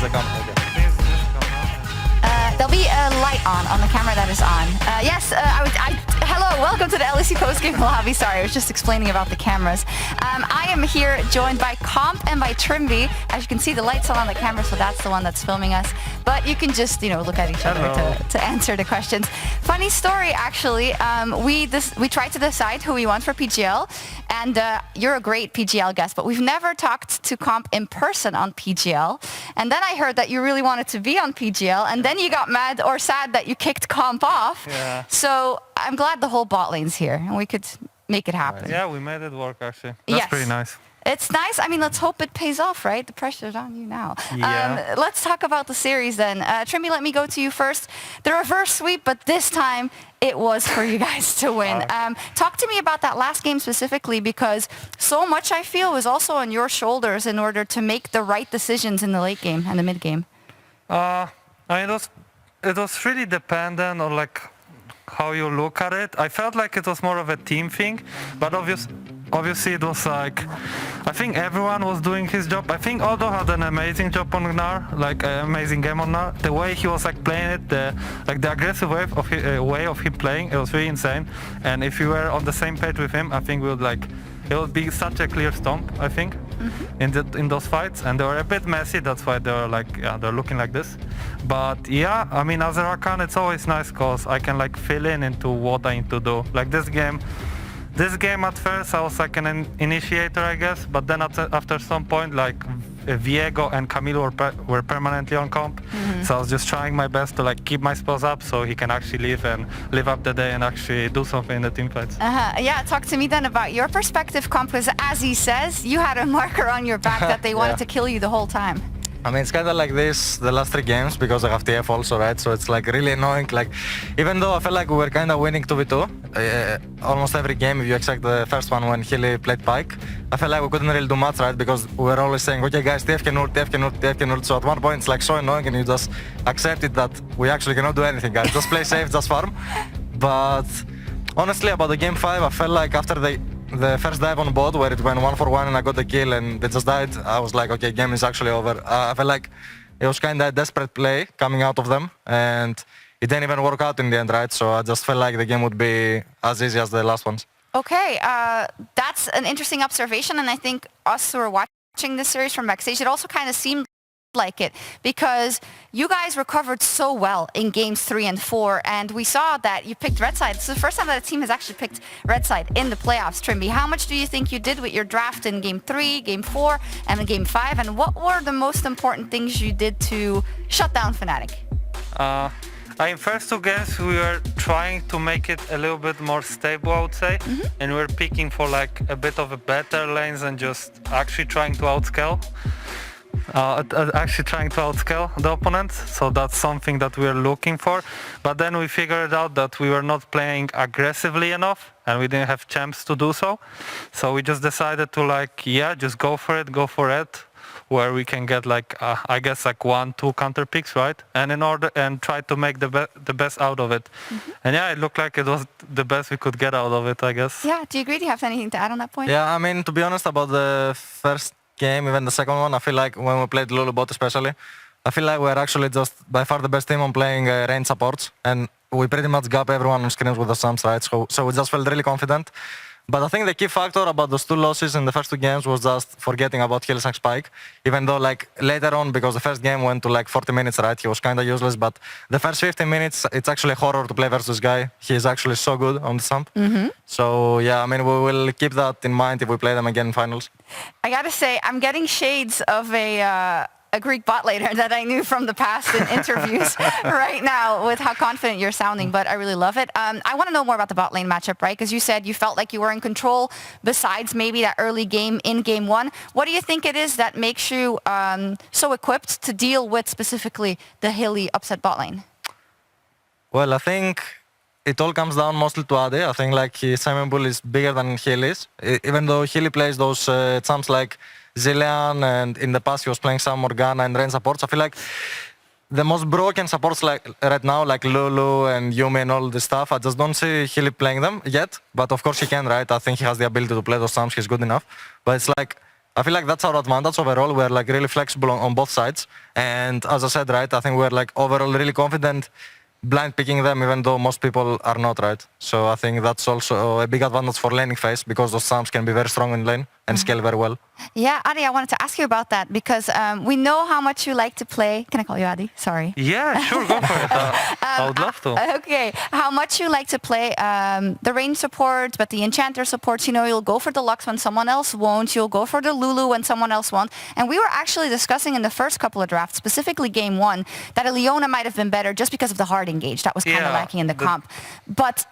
the camera? Okay. There'll be a light on the camera that is on. Yes, hello, welcome to the LEC postgame lobby. Sorry, I was just explaining about the cameras. I am here joined by Comp and by Trymbi. As you can see, the light's on the camera, so that's the one that's filming us. But you can just, look at each other to answer the questions. Funny story, actually. We tried to decide who we want for PGL, and you're a great PGL guest, but we've never talked to Comp in person on PGL. And then I heard that you really wanted to be on PGL, and then you got mad or sad that you kicked Comp off. Yeah. So I'm glad the whole bot lane's here, and we could make it happen. Yeah, we made it work, actually. That's pretty nice. It's nice. I mean, let's hope it pays off, right? The pressure's on you now. Yeah. Let's talk about the series then. Trymbi, let me go to you first. The reverse sweep, but this time it was for you guys to win. Talk to me about that last game specifically, because so much, I feel, was also on your shoulders in order to make the right decisions in the late game and the mid game. I mean, it was really dependent on like how you look at it. I felt like it was more of a team thing, but obviously it was like, I think everyone was doing his job. I think Aldo had an amazing job on Gnar, like an amazing game on Gnar. The way he was like playing it, the aggressive way of him playing, it was really insane. And if you were on the same page with him, I think it would be such a clear stomp, I think, in those fights. And they were a bit messy, that's why they were like, they're looking like this. But yeah, I mean, as a Rakan, it's always nice because I can like fill into what I need to do. Like this game at first I was like an initiator, I guess, but then after some point, like Viego and Camilo were permanently on comp, so I was just trying my best to like keep my spells up so he can actually leave and live up the day and actually do something in the team fights. Yeah, talk to me then about your perspective, Comp, because as he says, you had a marker on your back that they wanted to kill you the whole time. I mean, it's kind of like this the last 3 games because I have TF also, right? So it's like really annoying. Like, even though I felt like we were kind of winning 2v2, almost every game, if you except the first one when Healy played Pike, I felt like we couldn't really do much, right? Because we were always saying, okay guys, TF can ult, TF can ult, TF can ult. So at one point it's like so annoying and you just accept it that we actually cannot do anything, guys. Just play safe, just farm. But honestly, about the game 5, I felt like after the first dive on bot where it went 1-for-1 and I got the kill and they just died, I was like, okay, game is actually over. I felt like it was kind of a desperate play coming out of them and it didn't even work out in the end, right? So I just felt like the game would be as easy as the last ones. Okay, that's an interesting observation, and I think us who are watching this series from backstage, it also kind of seemed like it because you guys recovered so well in games 3 and 4, and we saw that you picked red side. It's the first time that a team has actually picked red side in the playoffs. Trymbi, how much do you think you did with your draft in game 3, game 4, and in game 5, and what were the most important things you did to shut down Fnatic? In first 2 games we were trying to make it a little bit more stable, I would say, and we were picking for like a bit of a better lanes and just actually trying to outscale. The opponent, so that's something that we are looking for. But then we figured out that we were not playing aggressively enough and we didn't have champs to do so. So we just decided to like, just go for it, where we can get like, I guess like 1-2 counter picks, right? And try to make the best out of it. And yeah, it looked like it was the best we could get out of it, I guess. Yeah, do you agree? Do you have anything to add on that point? Yeah, I mean, to be honest, about the first game, even the second one, I feel like when we played Lulu bot especially, I feel like we're actually just by far the best team on playing range supports, and we pretty much got everyone on screens with the sums, right? So we just felt really confident. But I think the key factor about those 2 losses in the first 2 games was just forgetting about Healy and Spike, even though like later on, because the first game went to like 40 minutes, right? He was kind of useless, but the first 15 minutes, it's actually horror to play versus this guy. He is actually so good on the sump. So yeah, I mean, we will keep that in mind if we play them again in finals. I gotta say, I'm getting shades of a Greek bot laner that I knew from the past in interviews right now with how confident you're sounding, but I really love it. I want to know more about the bot lane matchup, right? Because you said you felt like you were in control besides maybe that early game in game 1. What do you think it is that makes you so equipped to deal with specifically the Healy upset bot lane? Well, I think it all comes down mostly to Adi. I think like his Simon Bull is bigger than Healy's, even though Healy plays those champs like Zilean, and in the past he was playing some Morgana and range supports. I feel like the most broken supports like right now, like Lulu and Yumi and all this stuff, I just don't see Healy playing them yet. But of course he can, right? I think he has the ability to play those champs, he's good enough. But it's like I feel like that's our advantage overall. We're like really flexible on both sides. And as I said, right, I think we're like overall really confident blind picking them, even though most people are not, right? So I think that's also a big advantage for laning phase because those Psalms can be very strong in lane and scale very well. Yeah, Adi, I wanted to ask you about that because we know how much you like to play. Can I call you Adi? Sorry. Yeah, sure, go for it. I would love to. Okay, how much you like to play the range supports, but the enchanter supports, you know, you'll go for the Lux when someone else won't, you'll go for the Lulu when someone else won't. And we were actually discussing in the first couple of drafts, specifically game one, that a Leona might have been better just because of the hard engage. That was kind of lacking in the comp. But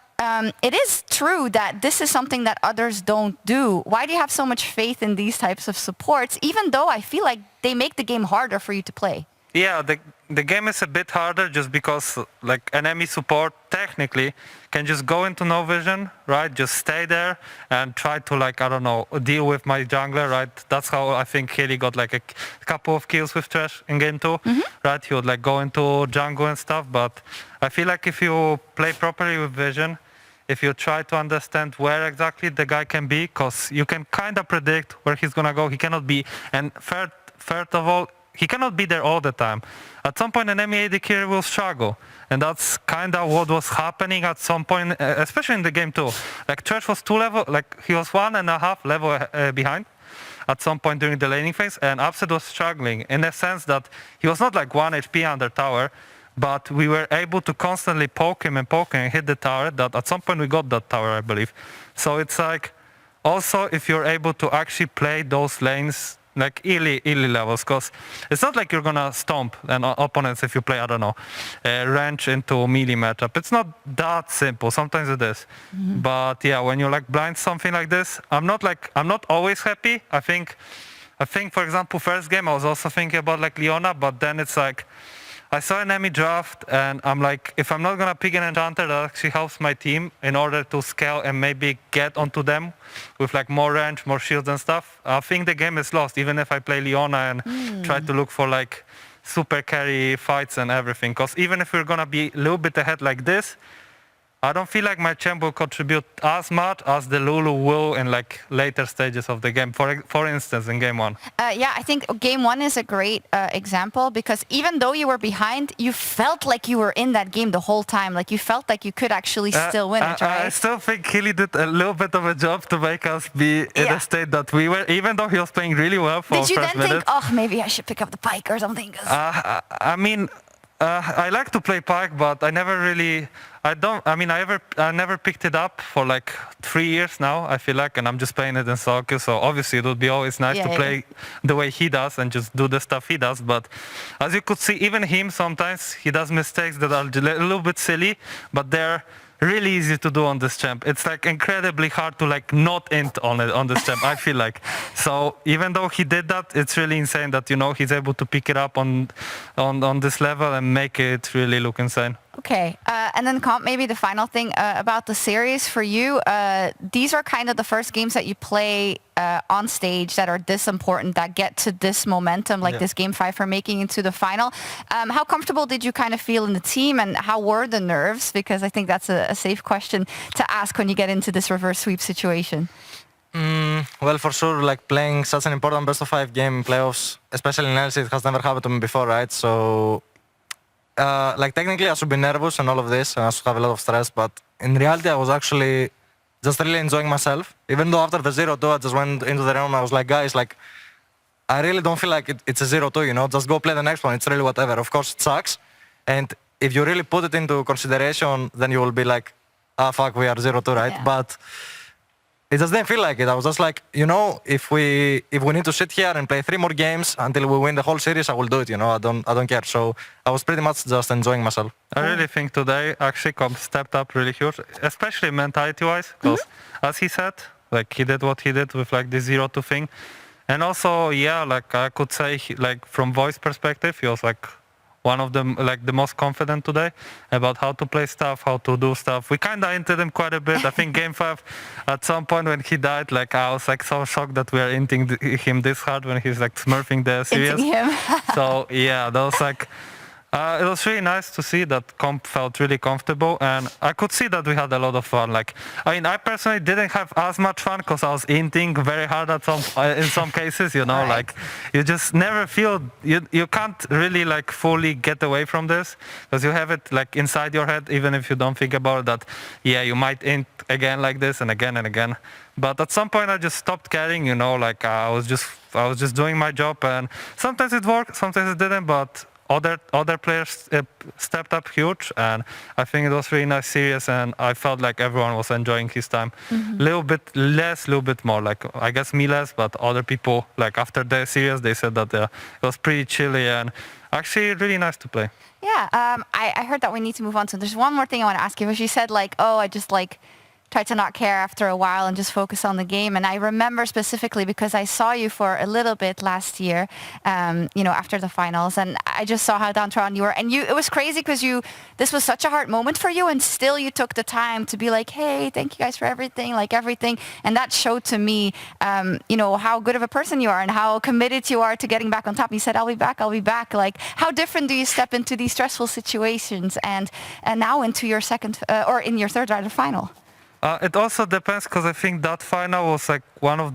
it is true that this is something that others don't do. Why do you have so much faith in these types of supports, even though I feel like they make the game harder for you to play? Yeah, the game is a bit harder just because like enemy support technically can just go into no vision, right? Just stay there and try to like, I don't know, deal with my jungler, right? That's how I think Haley got like a couple of kills with Trash in game 2, right? He would like go into jungle and stuff, but I feel like if you play properly with vision, if you try to understand where exactly the guy can be, because you can kind of predict where he's gonna go. He cannot be, and third of all, he cannot be there all the time. At some point, an enemy AD carry will struggle, and that's kind of what was happening at some point, especially in the game 2. Like Trash was 2 level, like he was 1.5 level behind at some point during the laning phase, and Upset was struggling in the sense that he was not like 1 HP under tower, but we were able to constantly poke him and hit the tower. That at some point we got that tower, I believe. So it's like, also if you're able to actually play those lanes like early levels, because it's not like you're gonna stomp an opponents if you play, I don't know, range into melee matchup. It's not that simple. Sometimes it is. But yeah, when you like blind something like this, I'm not always happy. I think for example, first game I was also thinking about like Leona, but then it's like, I saw an enemy draft and I'm like, if I'm not gonna pick an enchanter, that actually helps my team in order to scale and maybe get onto them with like more range, more shields and stuff. I think the game is lost, even if I play Leona and try to look for like super carry fights and everything. Because even if we're gonna be a little bit ahead like this, I don't feel like my champ will contribute as much as the Lulu will in like later stages of the game. For instance, in game 1. Yeah, I think game 1 is a great example because even though you were behind, you felt like you were in that game the whole time. Like you felt like you could actually still win it, right? I still think Hilly did a little bit of a job to make us be in the state that we were, even though he was playing really well for Did you first then minute. think, oh, maybe I should pick up the Pike or something? I mean, I like to play Pike, but I never picked it up for like 3 years now, I feel like, and I'm just playing it in solo queue, so obviously it would be always nice to play the way he does and just do the stuff he does, but as you could see, even him sometimes, he does mistakes that are a little bit silly, but they're really easy to do on this champ. It's like incredibly hard to like not int on it on this champ, I feel like. So even though he did that, it's really insane that, you know, he's able to pick it up on this level and make it really look insane. Okay, and then Comp, maybe the final thing about the series for you. These are kind of the first games that you play on stage that are this important, that get to this momentum, like this game 5 for making it to the final. How comfortable did you kind of feel in the team, and how were the nerves? Because I think that's a safe question to ask when you get into this reverse sweep situation. Well, for sure, like playing such an important best of 5 game in playoffs, especially in LC, it has never happened to me before, right? So like technically I should be nervous and all of this, and I should have a lot of stress, but in reality I was actually just really enjoying myself. Even though after the 0-2 I just went into the room, I was like, guys, like I really don't feel like it's a 0-2, you know, just go play the next one, it's really whatever. Of course it sucks, and if you really put it into consideration, then you will be like, ah fuck, we are 0-2, right? Yeah. But it just didn't feel like it. I was just like, you know, if we need to sit here and play 3 more games until we win the whole series, I will do it, you know, I don't care. So I was pretty much just enjoying myself. I really think today actually Comp stepped up really huge, especially mentality-wise, because as he said, like he did what he did with like the 0-2 thing. And also, yeah, like I could say, like from voice perspective, he was like one of them, like the most confident today about how to play stuff, how to do stuff. We kind of inted him quite a bit. I think game 5, at some point when he died, like I was like so shocked that we are inting him this hard when he's like smurfing the series. Him. So yeah, that was like, It was really nice to see that Comp felt really comfortable, and I could see that we had a lot of fun. Like, I mean, I personally didn't have as much fun because I was inting very hard at in some cases, you know, Right. like you just never feel, you can't really like fully get away from this because you have it like inside your head, even if you don't think about it, that, yeah, you might int again like this and again and again. But at some point I just stopped caring, you know, like I was just doing my job, and sometimes it worked, sometimes it didn't, but other players stepped up huge, and I think it was really nice series, and I felt like everyone was enjoying his time. Little bit less, little bit more, like I guess me less, but other people, like after the series, they said that it was pretty chilly and actually really nice to play. Yeah, I heard that we need to move on to. There's one more thing I want to ask you, because you said like, oh, I just like tried to not care after a while and just focus on the game. And I remember specifically because I saw you for a little bit last year, you know, after the finals, and I just saw how downtrodden you were. And it was crazy because this was such a hard moment for you, and still you took the time to be like, hey, thank you guys for everything, like everything. And that showed to me, you know, how good of a person you are and how committed you are to getting back on top. And you said, I'll be back. Like, how different do you step into these stressful situations and now into your second or in your third round of final? It also depends, because I think that final was like one of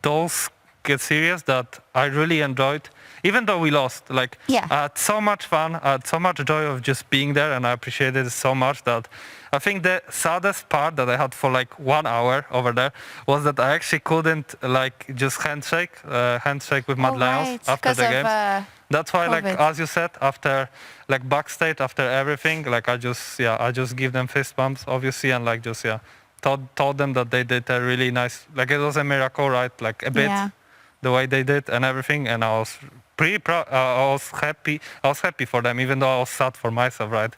those series that I really enjoyed, even though we lost. Like, Yeah. I had so much fun, I had so much joy of just being there, and I appreciated it so much that I think the saddest part that I had for like 1 hour over there was that I actually couldn't like just handshake with Mad Lions after the games. That's why, like, COVID. as you said, after, like, backstage, after everything, like, I just give them fist bumps, obviously, and, like, just, told them that they did a really nice, like, it was a miracle, right? Like, a bit, Yeah. the way they did and everything, and I was pretty proud, I was happy for them, even though I was sad for myself, right?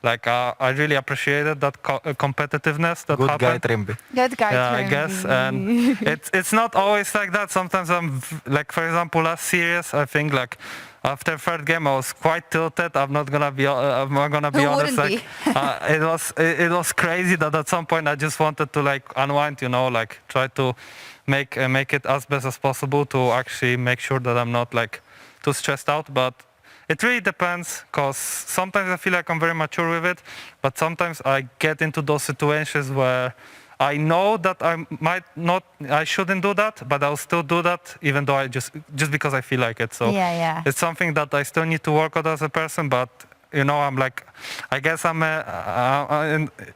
Like, I really appreciated that competitiveness that Good happened. guy, Trymbi. Good guy, Yeah, I Trymbi. guess, and it's not always like that. Sometimes I'm like, for example, last series, I think like after third game I was quite tilted. I'm not gonna be Who honest. wouldn't Like, it was crazy that at some point I just wanted to like unwind, you know, like try to make it as best as possible to actually make sure that I'm not like too stressed out, but. It really depends, because sometimes I feel like I'm very mature with it, but sometimes I get into those situations where I know that I shouldn't do that, but I'll still do that, even though I just because I feel like it. So Yeah. it's something that I still need to work on as a person, but you know, I'm like, I guess I'm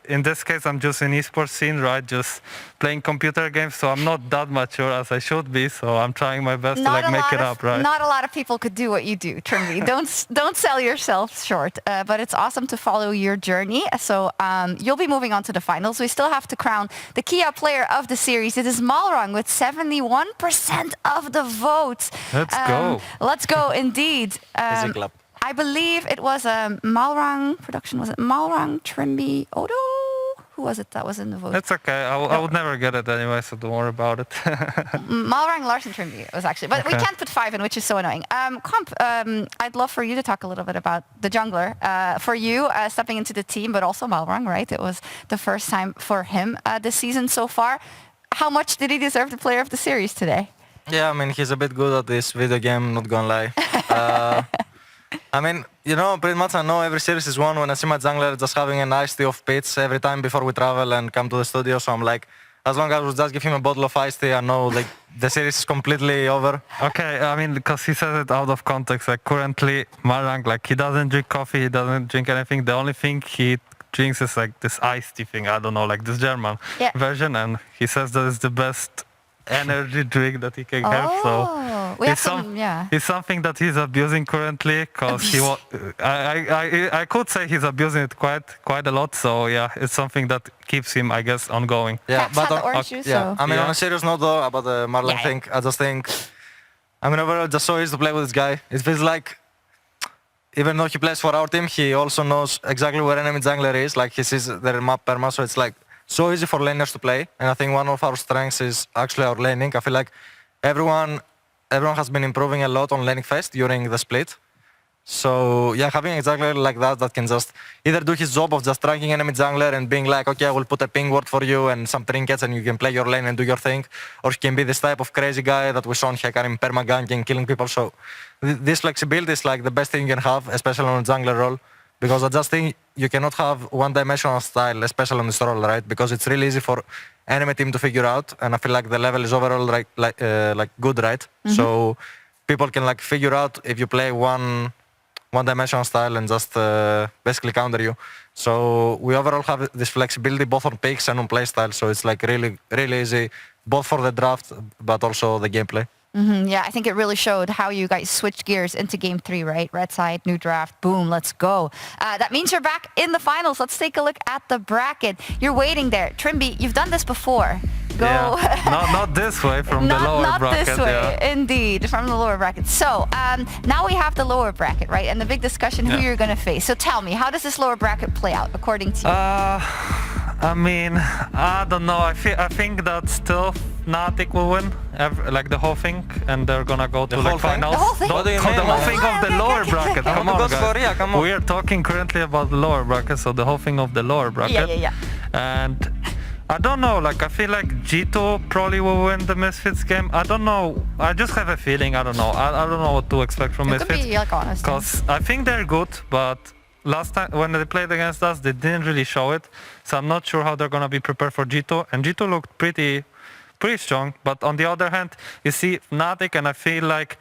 in this case, I'm just in esports scene, right? Just playing computer games, so I'm not that mature as I should be. So I'm trying my best to like make it up, right? Not a lot of people could do what you do, Trymbi. Don't sell yourself short. But it's awesome to follow your journey. So you'll be moving on to the finals. We still have to crown the Kia player of the series. It is Malrang with 71% of the votes. Let's go. Let's go, indeed. Easy clap. I believe it was Malrang production. Was it Malrang, Trymbi, Odo? Who was it that was in the vote? It's okay. I would never get it anyway, so don't worry about it. Malrang, Larsen, Trymbi it was actually. But we Okay. can't put 5 in, which is so annoying. Comp, I'd love for you to talk a little bit about the jungler. For you, stepping into the team, but also Malrang, right? It was the first time for him this season so far. How much did he deserve the player of the series today? Yeah, I mean, he's a bit good at this video game, not gonna lie. I mean, you know, pretty much I know every series is won when I see my jungler just having a nice tea of pitch every time before we travel and come to the studio. So I'm like, as long as we just give him a bottle of iced tea, I know like the series is completely over. Okay, I mean, because he says it out of context. Like currently, Malrang, like he doesn't drink coffee, he doesn't drink anything. The only thing he drinks is like this iced tea thing. I don't know, like this German version, and he says that it's the best energy drink that he can have. So we have some, yeah. it's something that he's abusing currently, because I could say he's abusing it quite a lot. So yeah, it's something that keeps him, I guess, ongoing. Yeah, Cats had the orange juice, so. I mean, Yeah. on a serious note though, about the Marlon Yeah. thing, I just think, I mean, overall, just so easy to play with this guy. It feels like, even though he plays for our team, he also knows exactly where enemy jungler is. Like, he sees their map perma, so it's like so easy for laners to play. And I think one of our strengths is actually our laning. I feel like everyone has been improving a lot on laning phase during the split. So yeah, having a jungler like that can just either do his job of just tracking enemy jungler and being like, okay, I will put a ping ward for you and some trinkets and you can play your lane and do your thing, or he can be this type of crazy guy that we saw on Hecarim perma-ganking, killing people. So this flexibility is like the best thing you can have, especially on a jungler role, because I just think you cannot have one-dimensional style, especially on this role, right? Because it's really easy for enemy team to figure out, and I feel like the level is overall like good, right? So people can like figure out if you play one-dimensional style and just basically counter you. So we overall have this flexibility both on picks and on playstyle. So it's like really easy, both for the draft but also the gameplay. Yeah, I think it really showed how you guys switched gears into game 3, right? Red side, new draft, boom, let's go. That means you're back in the finals. Let's take a look at the bracket. You're waiting there. Trymbi, you've done this before. Go. Yeah. Not this way, from the lower bracket. Not this way, indeed, from the lower bracket. So now we have the lower bracket, right? And the big discussion who you're going to face. So tell me, how does this lower bracket play out according to you? I mean, I don't know. I think that still Fnatic will win, like the whole thing, and they're gonna go to like finals. The whole thing? What do you mean? The whole thing of the lower bracket. Come on, guys. Korea, come on. We are talking currently about the lower bracket, so the whole thing of the lower bracket. Yeah. And I don't know, like I feel like G2 probably will win the Misfits game. I don't know. I just have a feeling. I don't know. I don't know what to expect from Misfits. Could be like honest. Because I think they're good, but last time when they played against us, they didn't really show it. So I'm not sure how they're gonna be prepared for G2. And G2 looked pretty strong. But on the other hand, you see Fnatic, and I feel like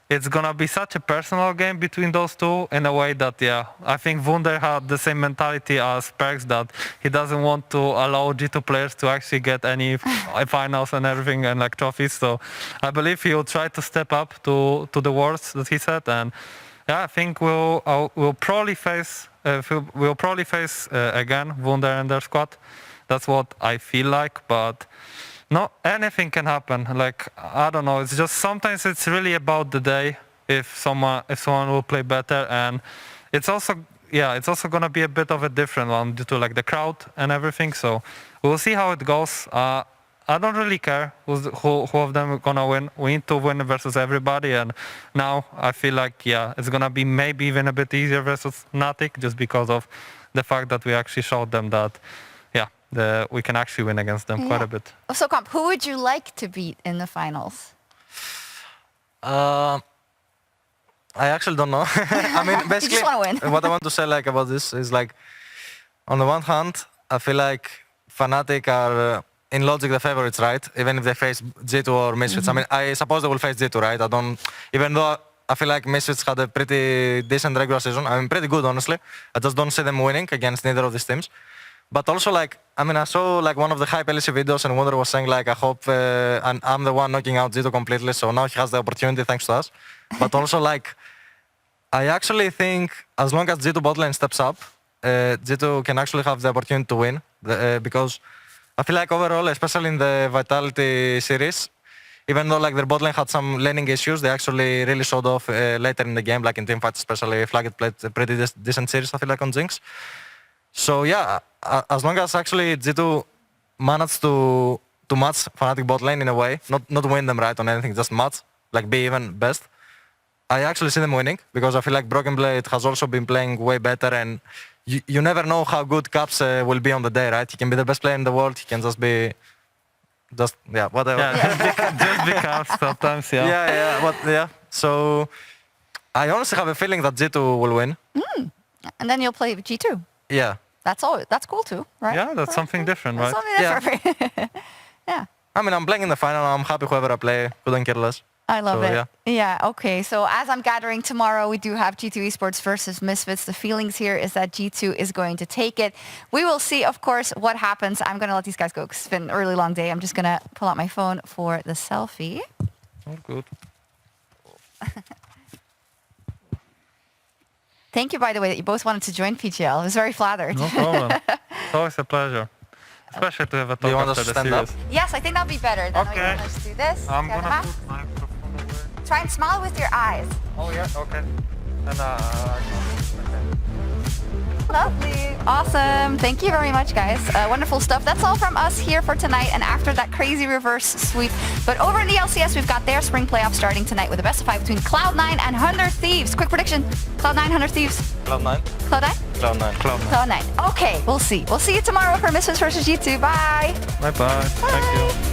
it's gonna be such a personal game between those two in a way that, yeah, I think Wunder had the same mentality as Perks, that he doesn't want to allow G2 players to actually get any finals and everything and like trophies. So I believe he'll try to step up to the words that he said. And yeah, I think we'll probably face again Wunder and their squad. That's what I feel like, but no, anything can happen. Like I don't know. It's just sometimes it's really about the day. If someone will play better, and it's also gonna be a bit of a different one due to like the crowd and everything. So we'll see how it goes. I don't really care who of them are gonna win. We need to win versus everybody, and now I feel like it's gonna be maybe even a bit easier versus Fnatic, just because of the fact that we actually showed them that we can actually win against them quite a bit. So Comp, who would you like to beat in the finals? I actually don't know. I mean, basically, you just want to win. what I want to say like about this is like, on the one hand, I feel like Fnatic are in logic the favorites, right? Even if they face G2 or Misfits. I mean, I suppose they will face G2, right? Even though I feel like Misfits had a pretty decent regular season. I mean, pretty good, honestly. I just don't see them winning against neither of these teams. But also, like, I mean, I saw like one of the hype LEC videos, and Wunder was saying like, I hope and I'm the one knocking out G2 completely. So now he has the opportunity thanks to us. But also, like, I actually think as long as G2 botlane steps up, G2 can actually have the opportunity to win. Because I feel like overall, especially in the Vitality series, even though like their botlane had some laning issues, they actually really showed off later in the game, like in teamfights especially. Flagged played a pretty decent series, I feel like, on Jinx. So yeah, as long as actually G2 managed to match Fnatic bot lane in a way, not win them right on anything, just match, like be even best, I actually see them winning, because I feel like Broken Blade has also been playing way better, and you never know how good Caps will be on the day, right? He can be the best player in the world, he can just be, whatever. Yeah, just be Caps sometimes, Yeah. So I honestly have a feeling that G2 will win. And then you'll play G2. Yeah. That's all. That's cool too, right? Yeah, that's something different, right? Something different. Yeah. I mean, I'm playing in the final. I'm happy whoever I play. Couldn't care less. I love it. Yeah. Okay. So as I'm gathering tomorrow, we do have G2 Esports versus Misfits. The feelings here is that G2 is going to take it. We will see, of course, what happens. I'm going to let these guys go because it's been a really long day. I'm just going to pull out my phone for the selfie. Oh, good. Thank you, by the way, that you both wanted to join PGL. I was very flattered. No problem. It's always a pleasure. Especially to have a talk after the series. Up? Yes, I think that'll be better. Then okay. Let's do this. I'm going to put my microphone away. Try and smile with your eyes. Oh, yeah, okay. And, okay. Lovely. Awesome. Thank you very much, guys. Wonderful stuff. That's all from us here for tonight and after that crazy reverse sweep. But over in the LCS, we've got their spring playoff starting tonight with a best of 5 between Cloud9 and 100 Thieves. Quick prediction. Cloud9, 100 Thieves. Cloud9? Cloud9? Cloud9. Cloud9. Okay, we'll see. We'll see you tomorrow for Misfits versus G2. Bye. Bye-bye. Thank you.